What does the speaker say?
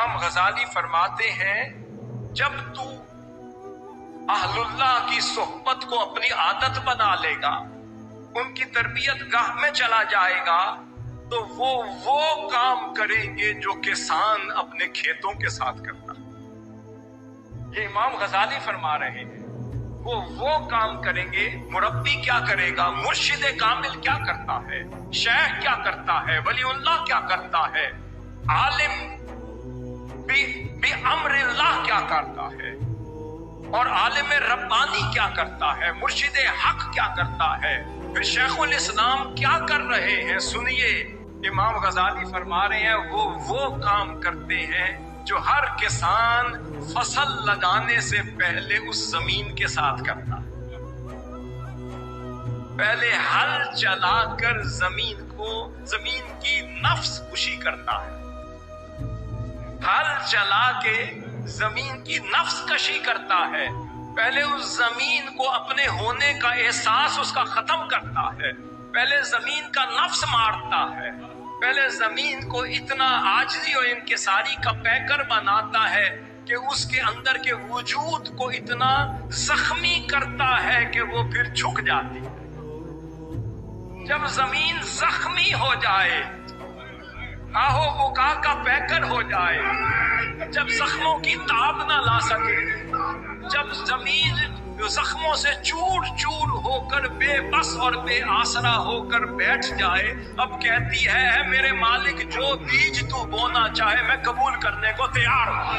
امام غزالی فرماتے ہیں جب تو اہل اللہ کی صحبت کو اپنی عادت بنا لے گا، ان کی تربیت گاہ میں چلا جائے گا، تو وہ کام کریں گے جو کسان اپنے کھیتوں کے ساتھ کرتا ہے۔ یہ امام غزالی فرما رہے ہیں وہ کام کریں گے۔ مربی کیا کرے گا؟ مرشد کامل کیا کرتا ہے؟ شیخ کیا کرتا ہے؟ ولی اللہ کیا کرتا ہے؟ عالم بِأَمْرِ اللہ کیا کرتا ہے؟ اور عالم ربانی کیا کرتا ہے؟ مرشد حق کیا کرتا ہے؟ پھر شیخ الاسلام کیا کر رہے ہیں؟ سنیے، امام غزالی فرما رہے ہیں وہ کام کرتے ہیں جو ہر کسان فصل لگانے سے پہلے اس زمین کے ساتھ کرتا ہے۔ پہلے ہل چلا کر زمین کی نفس کشی کرتا ہے، ہل چلا کے زمین کی نفس کشی کرتا ہے، پہلے اس زمین کو اپنے ہونے کا احساس اس کا ختم کرتا ہے، پہلے زمین کا نفس مارتا ہے، پہلے زمین کو اتنا عاجزی اور انکساری کا پیکر بناتا ہے کہ اس کے اندر کے وجود کو اتنا زخمی کرتا ہے کہ وہ پھر جھک جاتی ہے۔ جب زمین زخمی ہو جائے، آہو بکا کا پیکر ہو جائے، جب زخموں کی تاب نہ لا سکے، جب زمین زخموں سے چور چور ہو کر بے بس اور بے آسرا ہو کر بیٹھ جائے، اب کہتی ہے اے میرے مالک جو بیج تو بونا چاہے میں قبول کرنے کو تیار ہوں۔